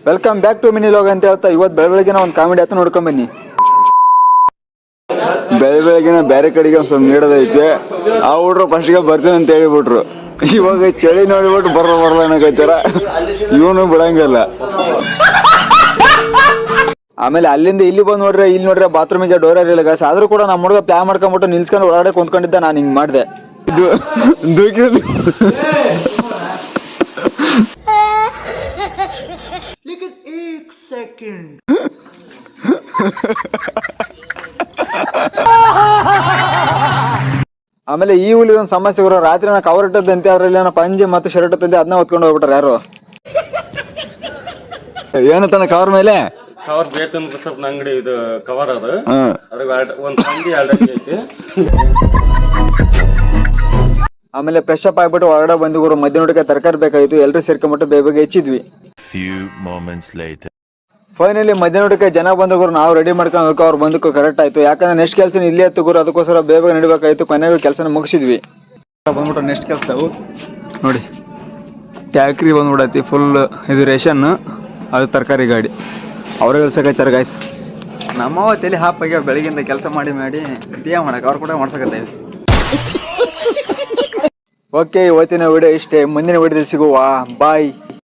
Welcome back to mini log ಅಂತ ಹೇಳ್ತಾ ಇವತ್ತು ಬೆಳಗ್ಗೆ ಒಂದು ಕಾಮಿಡಿ ಆತ ನೋಡ್ಕೊಂಡ್ ಬನ್ನಿ. ಬೆಳಗ್ಗೆನ ಬೇರೆ ಕಡೆಗೆ ಒಂದು ಸ್ವಲ್ಪ ನೀಡೋದೈತೆ. ಆ ಹುಡ್ರು ಫಸ್ಟ್ಗೆ ಬರ್ತೀನಿ ಅಂತ ಹೇಳಿಬಿಟ್ರು. ಇವಾಗ ಚಳಿ ನೋಡಿಬಿಟ್ಟು ಬರಲ್ಲ ಅನ್ನಕೈತಾರ. ಇವನು ಬಿಡಂಗಿಲ್ಲ. ಆಮೇಲೆ ಅಲ್ಲಿಂದ ಇಲ್ಲಿ ಬಂದು ನೋಡ್ರೆ ಇಲ್ಲಿ ನೋಡ್ರೆ ಬಾತ್ರೂಮಿಗೆ ಡೋರ್ ಇರಲಿಲ್ಲ ಗಾಸ್. ಆದ್ರೂ ಕೂಡ ನಮ್ಮ ಹುಡುಗ ಪ್ಲಾನ್ ಮಾಡ್ಕೊಂಡ್ಬಿಟ್ಟು ನಿಲ್ಸ್ಕೊಂಡು ಒಳಗಡೆ ಕುಂತ್ಕೊಂಡಿದ್ದ. ನಾನು ಹಿಂಗ್ ಮಾಡಿದೆ. ಆಮೇಲೆ ಈ ಹುಲಿ ಒಂದು ಸಮಸ್ಯೆ ಬರೋ ರಾತ್ರಿ ನಾ ಕವರ್ ಇಟ್ಟದಂತೆ ಅದ್ರಲ್ಲಿ ಏನೋ ಪಂಜೆ ಮತ್ತು ಶರ್ಟ್ ತಂದೆ ಅದನ್ನ ಹೊತ್ಕೊಂಡು ಹೋಗ್ಬಿಟ್ರ ಯಾರು. ಏನಂತಾನ ಕವರ್ ಮೇಲೆ ಕವರ್ ಬೇಕಂತ ಸ್ವಲ್ಪ ಅಂಗಡಿ ಇದು ಕವರ್ ಅದು ಒಂದ್ ಪಂಜಿ ಐತಿ. ಆಮೇಲೆ ಫ್ರೆಶ್ ಅಪ್ ಆಗ್ಬಿಟ್ಟು ಹೊರಗಡೆ ಬಂದಿದ್ರು. ಮಧ್ಯಾಹ್ನಕ್ಕೆ ತರಕಾರಿ ಬೇಕಾಗಿತ್ತು. ಎಲ್ಲರೂ ಸೇರ್ಕೊಂಡ್ಬಿಟ್ಟು ಬೇಗ ಹೆಚ್ಚಿದ್ವಿ. ಫೈನಲಿ ಮಧ್ಯಾಹ್ನಕ್ಕೆ ಜನ ಬಂದವರು ನಾವು ರೆಡಿ ಮಾಡ್ಕೊಂಡು ಹೋಗೋ ಅವ್ರು ಬಂದಕ್ಕೂ ಕರೆಕ್ಟ್ ಆಯ್ತು. ಯಾಕಂದ್ರೆ ನೆಕ್ಸ್ಟ್ ಕೆಲಸ ಇಲ್ಲೇ ಹತ್ತುಗುರು. ಅದಕ್ಕೋಸ್ಕರ ಬೇಗ ನಡಿಬೇಕಾಯ್ತು. ಕೊನೆಗೂ ಕೆಲಸನ ಮುಗಿಸಿದ್ವಿ. ಬಂದ್ಬಿಟ್ಟು ನೆಕ್ಸ್ಟ್ ಕೆಲಸವು ನೋಡಿ ಟ್ಯಾಕ್ರಿ ಬಂದ್ಬಿಡತಿ. ಫುಲ್ ಇದು ರೇಷನ್, ಅದು ತರಕಾರಿ ಗಾಡಿ ಅವ್ರ ಕೆಲ್ಸಕ್ಕೆ ಗಾಯ್ಸ್. ನಮ್ಮವ ತಲೆ ಹಾಪಾಗ್ಯಾವ ಬೆಳಗಿಂದ ಕೆಲಸ ಮಾಡಿ ಟೀ ಮಾಡಕ್ಕೆ ಅವ್ರು ಕೂಡ ಮಾಡ್ಸಕತ್ತೇವೆ. ಓಕೆ, ಇವತ್ತಿನ ವಿಡಿಯೋ ಇಷ್ಟೇ. ಮುಂದಿನ ವಿಡಿಯೋದಲ್ಲಿ ಸಿಗುವ. ಬಾಯ್.